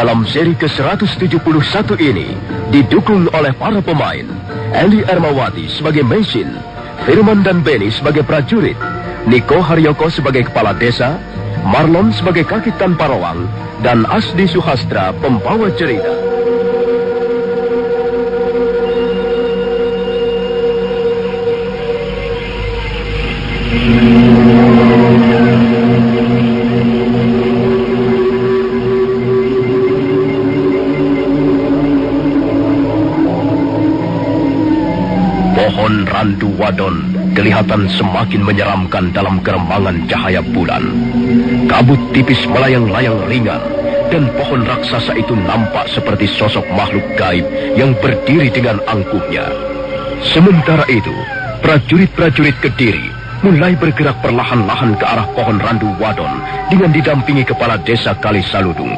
Dalam seri ke-171 ini, didukung oleh para pemain, Eli Ermawati sebagai Mesin, Firman dan Benny sebagai prajurit, Niko Haryoko sebagai kepala desa, Marlon sebagai kaki tanpa rawang, dan Asdi Suhastra pembawa cerita. Pohon randu wadon kelihatan semakin menyeramkan dalam kerembangan cahaya bulan. Kabut tipis melayang-layang ringan, dan pohon raksasa itu nampak seperti sosok makhluk gaib yang berdiri dengan angkuhnya. Sementara itu, prajurit-prajurit Kediri mulai bergerak perlahan-lahan ke arah pohon randu wadon dengan didampingi kepala desa Kalisaludung.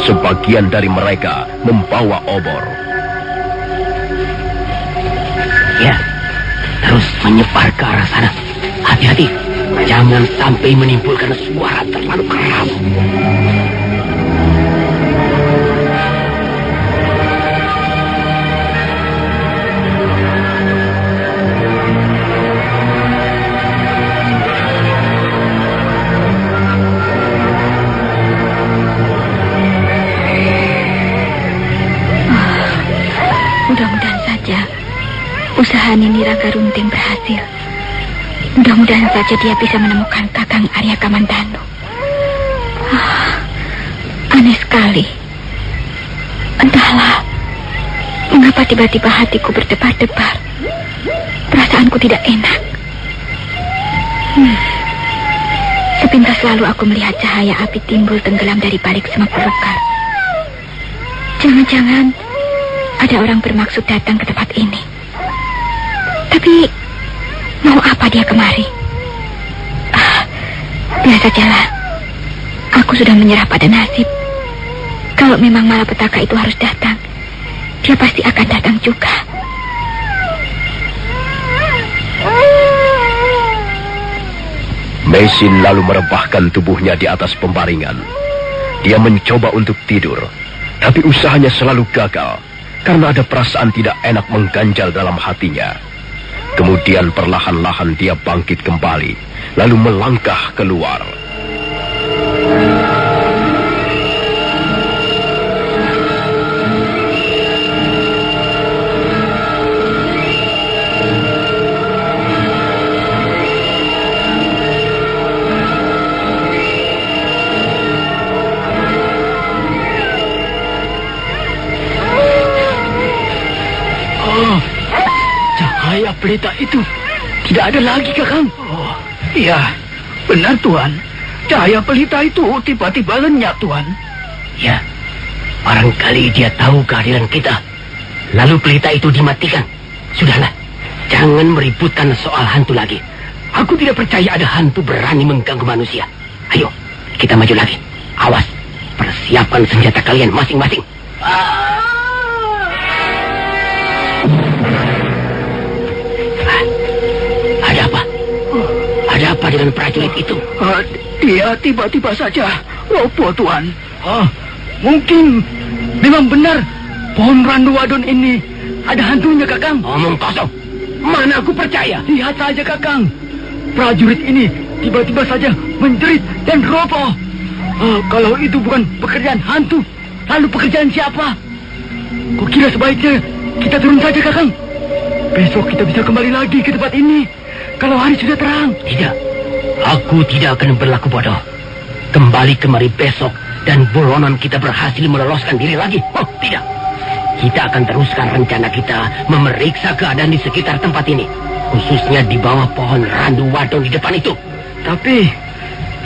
Sebagian dari mereka membawa obor. Ya, terus menyebar ke arah sana. Hati-hati, jangan sampai menimbulkan suara terlalu keras. Mudah-mudahan saja usaha Nini Raga Runting berhasil. Mudah-mudahan saja dia bisa menemukan Kakang Arya Kamandanu. Aneh sekali. Entahlah, mengapa tiba-tiba hatiku berdebar-debar. Perasaanku tidak enak. Sepintas lalu aku melihat cahaya api timbul tenggelam dari balik semak belukar. Jangan-jangan ada orang bermaksud datang ke tempat ini. Tapi mau apa dia kemari? Biar sajalah. Aku sudah menyerah pada nasib. Kalau memang malapetaka itu harus datang, dia pasti akan datang juga. Mesin lalu merebahkan tubuhnya di atas pembaringan. Dia mencoba untuk tidur, tapi usahanya selalu gagal karena ada perasaan tidak enak mengganjal dalam hatinya. Kemudian perlahan-lahan dia bangkit kembali, lalu melangkah keluar. Cahaya pelita itu tidak ada lagi, Kakang. Oh, iya, benar Tuan. Cahaya pelita itu tiba-tiba lenyap, Tuan. Ya, barangkali dia tahu kehadiran kita. Lalu pelita itu dimatikan. Sudahlah, jangan meributkan soal hantu lagi. Aku tidak percaya ada hantu berani mengganggu manusia. Ayo, kita maju lagi. Awas, persiapkan senjata kalian masing-masing. Ada apa dengan prajurit itu? Dia tiba-tiba saja roboh, Tuan. Mungkin memang benar pohon randu wadon ini ada hantunya, Kakang. Omong kosong. Mana aku percaya? Lihat saja, Kakang. Prajurit ini tiba-tiba saja menjerit dan roboh. Kalau itu bukan pekerjaan hantu, lalu pekerjaan siapa? Kukira sebaiknya kita turun saja, Kakang. Besok kita bisa kembali lagi ke tempat ini kalau hari sudah terang. Tidak, aku tidak akan berlaku bodoh. Kembali kemari besok dan buronan kita berhasil meloloskan diri lagi. Oh, tidak. Kita akan teruskan rencana kita memeriksa keadaan di sekitar tempat ini. Khususnya di bawah pohon randu wadon di depan itu. Tapi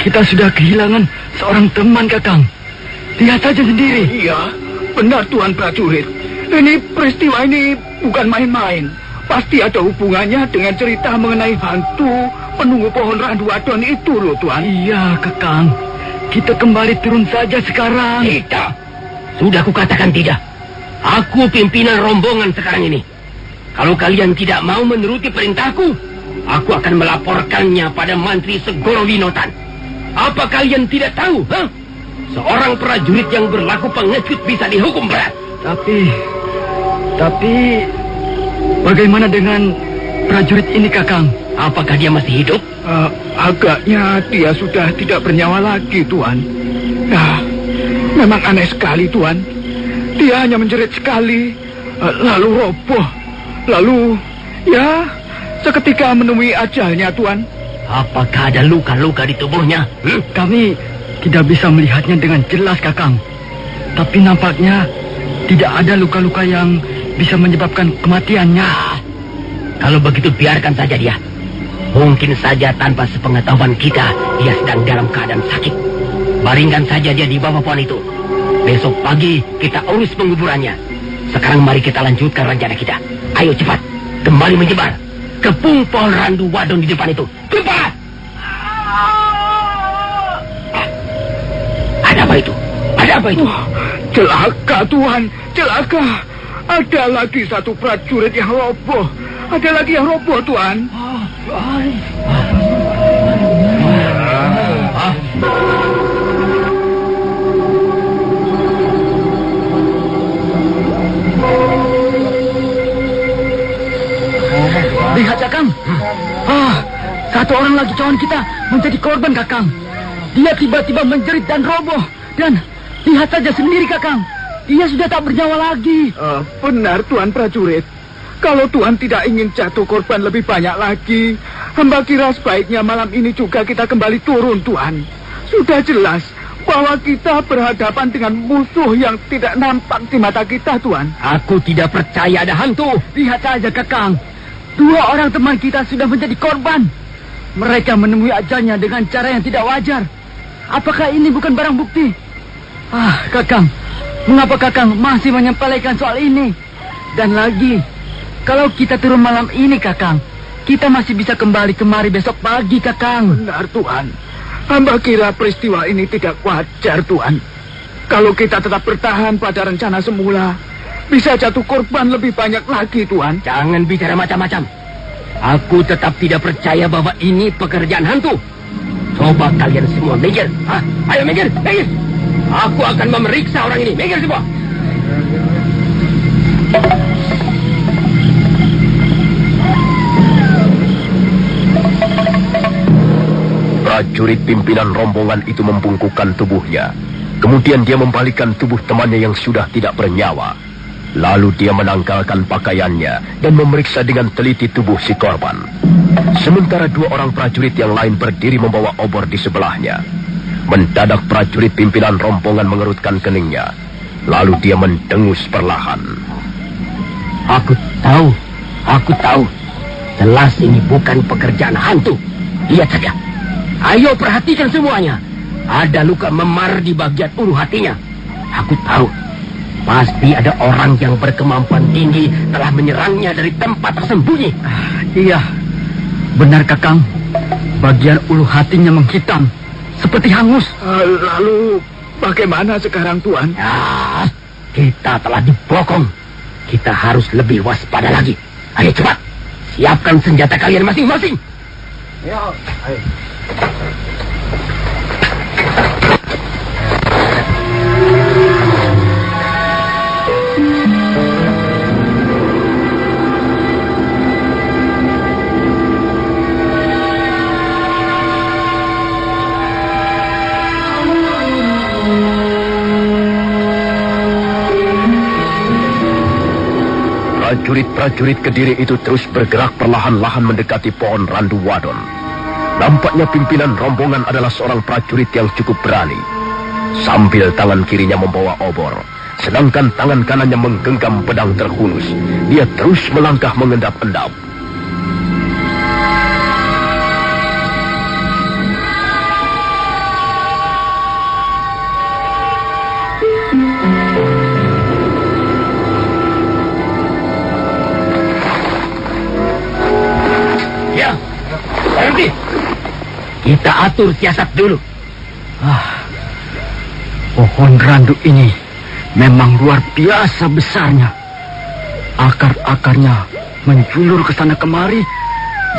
kita sudah kehilangan seorang teman, Kakang. Lihat saja sendiri. Iya, benar Tuan prajurit. Ini peristiwa ini bukan main-main. Pasti ada hubungannya dengan cerita mengenai hantu penunggu pohon randu wadon itu loh, Tuan. Iya, Kakang. Kita kembali turun saja sekarang. Tidak. Sudah kukatakan tidak. Aku pimpinan rombongan sekarang ini. Kalau kalian tidak mau menuruti perintahku, aku akan melaporkannya pada Mantri Segoro Winotan. Apa kalian tidak tahu? Seorang prajurit yang berlaku pengecut bisa dihukum berat. Tapi bagaimana dengan prajurit ini, Kakang? Apakah dia masih hidup? Agaknya dia sudah tidak bernyawa lagi, Tuan. Nah, memang aneh sekali, Tuan. Dia hanya menjerit sekali, lalu roboh. Lalu, ya, seketika menemui ajalnya, Tuan. Apakah ada luka-luka di tubuhnya? Kami tidak bisa melihatnya dengan jelas, Kakang. Tapi nampaknya tidak ada luka-luka yang bisa menyebabkan kematiannya. Kalau begitu biarkan saja dia. Mungkin saja tanpa sepengetahuan kita, dia sedang dalam keadaan sakit. Baringkan saja dia di bawah pohon itu. Besok pagi kita urus penguburannya. Sekarang mari kita lanjutkan rencana kita. Ayo cepat, kembali menyebar. Kepung pohon randu wadon di depan itu. Cepat! Ada apa itu? Ada apa itu? Celaka, Tuhan, celaka. Ada lagi satu prajurit yang roboh. Ada lagi yang roboh, Tuan. Lihat, Kakang. Satu orang lagi kawan kita menjadi korban, Kakang. Dia tiba-tiba menjerit dan roboh. Dan lihat saja sendiri, Kakang. Dia sudah tak bernyawa lagi. Benar, Tuan prajurit. Kalau Tuhan tidak ingin jatuh korban lebih banyak lagi, hamba kira sebaiknya malam ini juga kita kembali turun, Tuhan. Sudah jelas bahwa kita berhadapan dengan musuh yang tidak nampak di mata kita, Tuhan. Aku tidak percaya ada hantu. Lihat saja, Kakang. 2 orang teman kita sudah menjadi korban. Mereka menemui ajalnya dengan cara yang tidak wajar. Apakah ini bukan barang bukti? Kakang, mengapa Kakang masih menyepelekan soal ini? Dan lagi, kalau kita turun malam ini, Kakang, kita masih bisa kembali kemari besok pagi, Kakang. Benar, Tuhan. Hamba kira peristiwa ini tidak wajar, Tuhan. Kalau kita tetap bertahan pada rencana semula, bisa jatuh korban lebih banyak lagi, Tuhan. Jangan bicara macam-macam. Aku tetap tidak percaya bahwa ini pekerjaan hantu. Coba kalian semua minggir. Ayo minggir. Aku akan memeriksa orang ini. Minggir semua. Prajurit pimpinan rombongan itu membungkukkan tubuhnya. Kemudian dia membalikkan tubuh temannya yang sudah tidak bernyawa. Lalu dia menanggalkan pakaiannya dan memeriksa dengan teliti tubuh si korban. Sementara 2 orang prajurit yang lain berdiri membawa obor di sebelahnya. Mendadak prajurit pimpinan rombongan mengerutkan keningnya. Lalu dia mendengus perlahan. Aku tahu. Jelas ini bukan pekerjaan hantu. Lihat saja. Ayo perhatikan semuanya. Ada luka memar di bagian ulu hatinya. Aku tahu. Pasti ada orang yang berkemampuan tinggi telah menyerangnya dari tempat tersembunyi. Iya, benar, Kakang. Bagian ulu hatinya menghitam, seperti hangus. Lalu bagaimana sekarang, Tuan? Kita telah dibokong. Kita harus lebih waspada lagi. Ayo cepat, siapkan senjata kalian masing-masing. Ya, ayo. Prajurit-prajurit Kediri itu terus bergerak perlahan-lahan mendekati pohon randu wadon. Nampaknya pimpinan rombongan adalah seorang prajurit yang cukup berani. Sambil tangan kirinya membawa obor, sedangkan tangan kanannya menggenggam pedang terhunus, dia terus melangkah mengendap-endap. Kita atur siasat dulu. Pohon randu ini memang luar biasa besarnya. Akar-akarnya menjulur ke sana kemari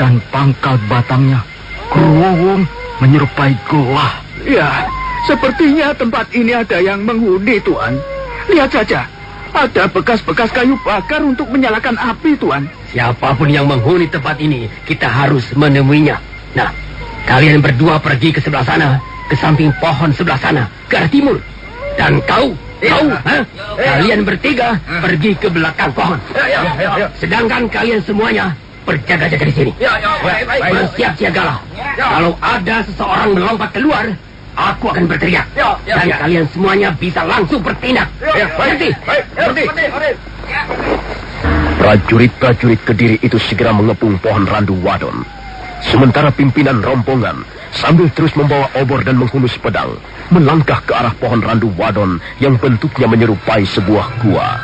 dan pangkal batangnya kerowong menyerupai goa. Ya, Sepertinya tempat ini ada yang menghuni, Tuan. Lihat saja, ada bekas-bekas kayu bakar untuk menyalakan api, Tuan. Siapapun yang menghuni tempat ini, kita harus menemuinya. Nah, kalian berdua pergi ke sebelah sana, ke samping pohon sebelah sana, ke arah timur. Dan kau, kalian bertiga pergi ke belakang pohon. Sedangkan kalian semuanya berjaga-jaga di sini. Bersiap-siagalah. Kalau ada seseorang melompat keluar, aku akan berteriak. Dan kalian semuanya bisa langsung bertindak. Berhenti. Prajurit-prajurit Kediri itu segera mengepung pohon randu wadon. Sementara pimpinan rombongan sambil terus membawa obor dan menghunus pedang melangkah ke arah pohon randu wadon yang bentuknya menyerupai sebuah gua.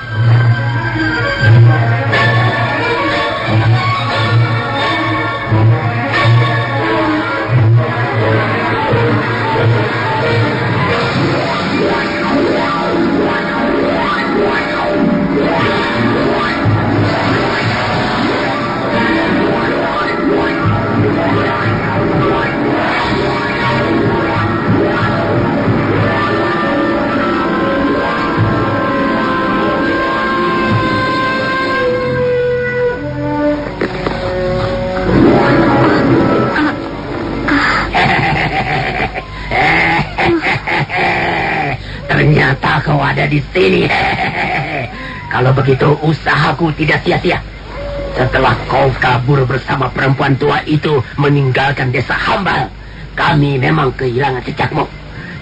Ternyata kau ada di sini. Kalau begitu usahaku tidak sia-sia. Setelah kau kabur bersama perempuan tua itu meninggalkan desa Hambal, kami memang kehilangan jejakmu.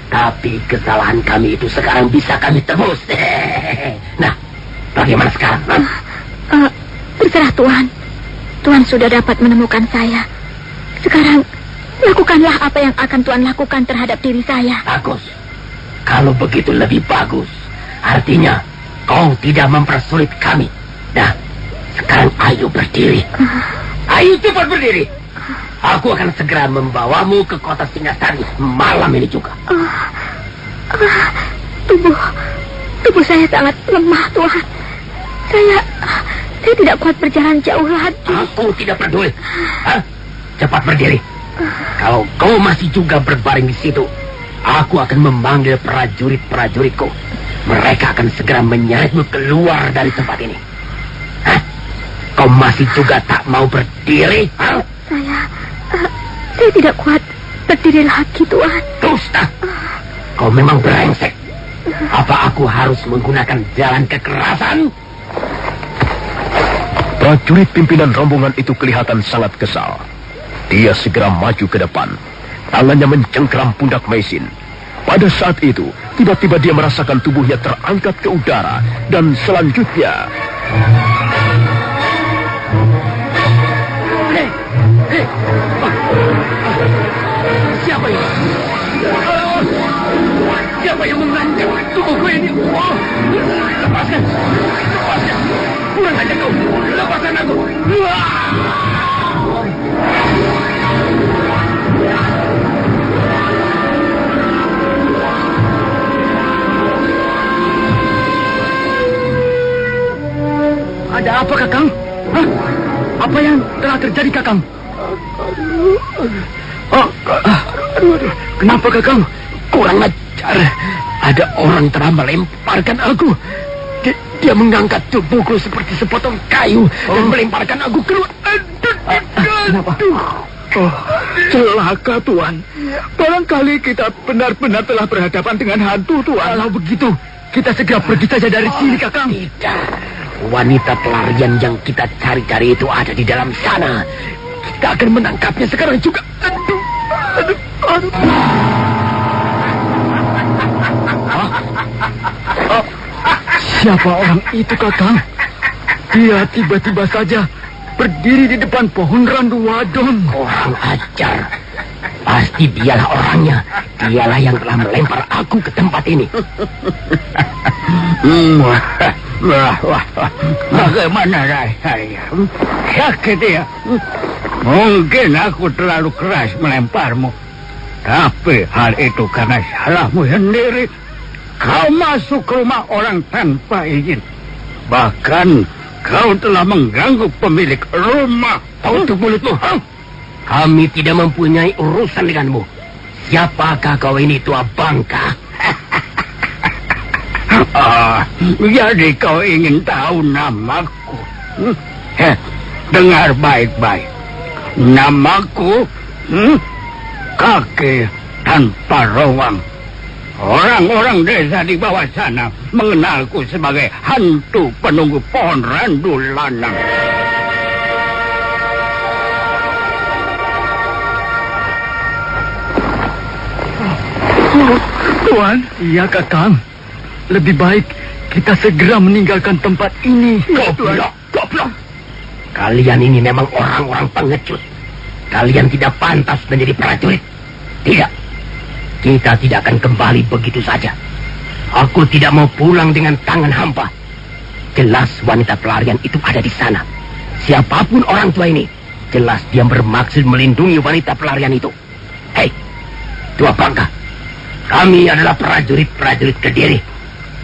Tapi kesalahan kami itu sekarang bisa kami tebus. Nah, bagaimana sekarang? Terserah Tuan. Tuan sudah dapat menemukan saya. Sekarang lakukanlah apa yang akan Tuan lakukan terhadap diri saya. Bagus. Kalau begitu lebih bagus. Artinya kau tidak mempersulit kami. Nah, sekarang ayo berdiri. Ayo cepat berdiri. Aku akan segera membawamu ke kota Singasari malam ini juga. Tubuh saya sangat lemah, Tuhan. Saya tidak kuat berjalan jauh lagi. Aku tidak peduli. Cepat berdiri. Kalau kau masih juga berbaring di situ, aku akan memanggil prajurit-prajuritku. Mereka akan segera menyeretmu keluar dari tempat ini. Kau masih juga tak mau berdiri? Saya tidak kuat berdiri lagi, Tuan. Dusta. Kau memang brengsek. Apa aku harus menggunakan jalan kekerasan? Prajurit pimpinan rombongan itu kelihatan sangat kesal. Dia segera maju ke depan. Tangannya mencengkeram pundak Maisin. Pada saat itu, tiba-tiba dia merasakan tubuhnya terangkat ke udara. Dan selanjutnya... Siapa ini? Siapa yang mengangkat tubuhku ini? Lepaskan! Kurang aja kau! Lepaskan aku! Ada apa, Kakang? Apa yang telah terjadi, Kakang? Kenapa, Kakang? Kurang ajar. Ada orang telah melemparkan aku. Dia mengangkat tubuhku seperti sepotong kayu dan melemparkan aku keluar. Kenapa? Celaka, Tuan. Barangkali kita benar-benar telah berhadapan dengan hantu, Tuan. Kalau begitu, kita segera pergi saja dari sini, Kakang. Tidak. Wanita pelarian yang kita cari-cari itu ada di dalam sana. Kita akan menangkapnya sekarang juga. Aduh. Siapa orang itu, Kakang? Dia tiba-tiba saja berdiri di depan pohon randu wadon. Kurang ajar. Pasti dialah orangnya. Dialah yang telah melempar aku ke tempat ini. Bagaimana saya? Sakit ya? Mungkin aku terlalu keras melemparmu. Tapi hal itu karena salahmu sendiri. Kau masuk ke rumah orang tanpa izin. Bahkan kau telah mengganggu pemilik rumah. Tutup mulutmu. Kami tidak mempunyai urusan denganmu. Siapakah kau ini, tua bangka? Jadi kau ingin tahu namaku? Dengar baik-baik. Namaku Kaki Tanpa Ruang. Orang-orang desa di bawah sana mengenalku sebagai hantu penunggu pohon randu lanang. Tuan? Iya, Kakang. Lebih baik kita segera meninggalkan tempat ini. Goblok. Kalian ini memang orang-orang pengecut. Kalian tidak pantas menjadi prajurit. Tidak. Kita tidak akan kembali begitu saja. Aku tidak mau pulang dengan tangan hampa. Jelas wanita pelarian itu ada di sana. Siapapun orang tua ini, jelas dia bermaksud melindungi wanita pelarian itu. Hei, tua bangka. Kami adalah prajurit-prajurit Kediri.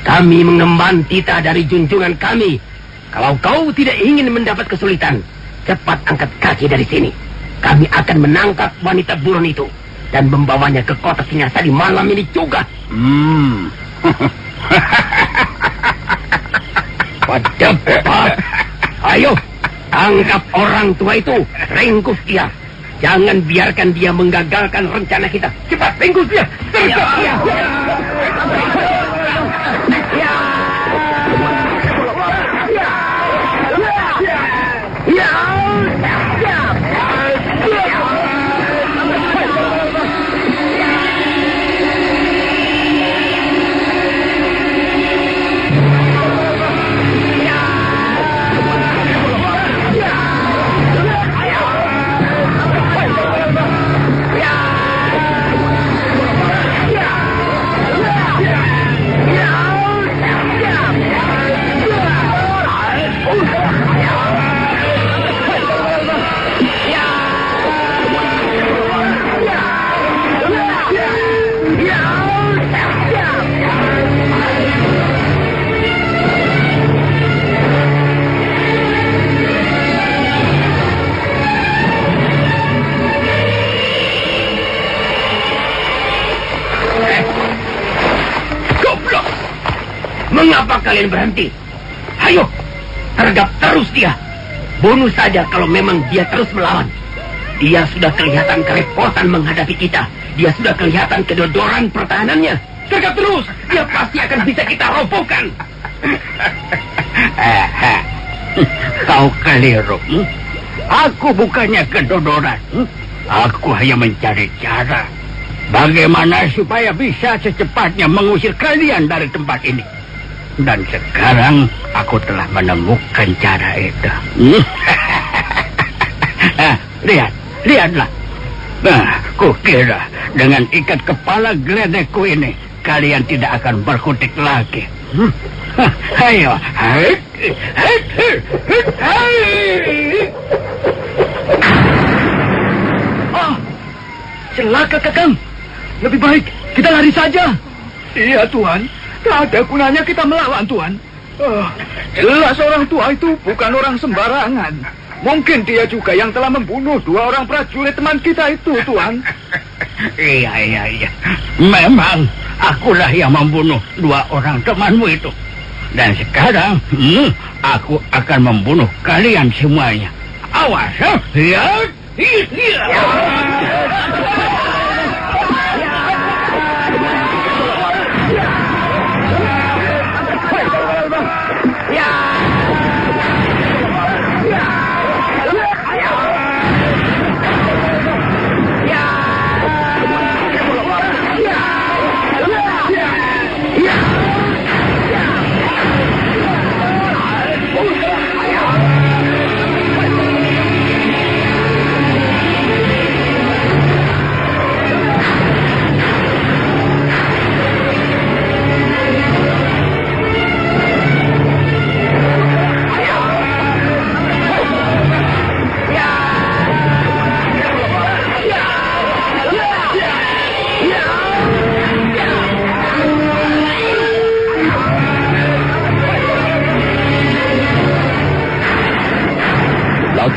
Kami mengemban titah dari junjungan kami. Kalau kau tidak ingin mendapat kesulitan, cepat angkat kaki dari sini. Kami akan menangkap wanita buron itu dan membawanya ke kota Singasari malam ini juga. Cepat. Ayo, tangkap orang tua itu. Ringkus dia. Jangan biarkan dia menggagalkan rencana kita. Cepat, ringkus dia. Tangkap dia. Mengapa kalian berhenti? Ayo, tergap terus dia. Bunuh saja kalau memang dia terus melawan. Dia sudah kelihatan kerepotan menghadapi kita. Dia sudah kelihatan kedodoran pertahanannya. Tergap terus, dia pasti akan bisa kita robohkan. Kau keliru. Aku bukannya kedodoran. Aku hanya mencari cara bagaimana supaya bisa secepatnya mengusir kalian dari tempat ini. Dan sekarang aku telah menemukan cara itu. Lihatlah. Nah, kukira dengan ikat kepala geledekku ini kalian tidak akan berkutik lagi. Ayo. Celaka, Kakang. Lebih baik kita lari saja. Iya, Tuan. Tak ada gunanya kita melawan, Tuan. Jelas orang tua itu bukan orang sembarangan. Mungkin dia juga yang telah membunuh 2 orang prajurit teman kita itu, Tuan. Iya. Memang akulah yang membunuh 2 orang temanmu itu. Dan sekarang aku akan membunuh kalian semuanya. Awas, ya.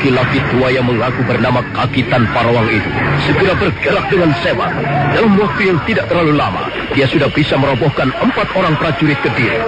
Laki-laki tua yang mengaku bernama Kaki Tanpa Rawang itu segera bergerak dengan sebar. Dalam waktu yang tidak terlalu lama, dia sudah bisa merobohkan 4 orang prajurit Kediri.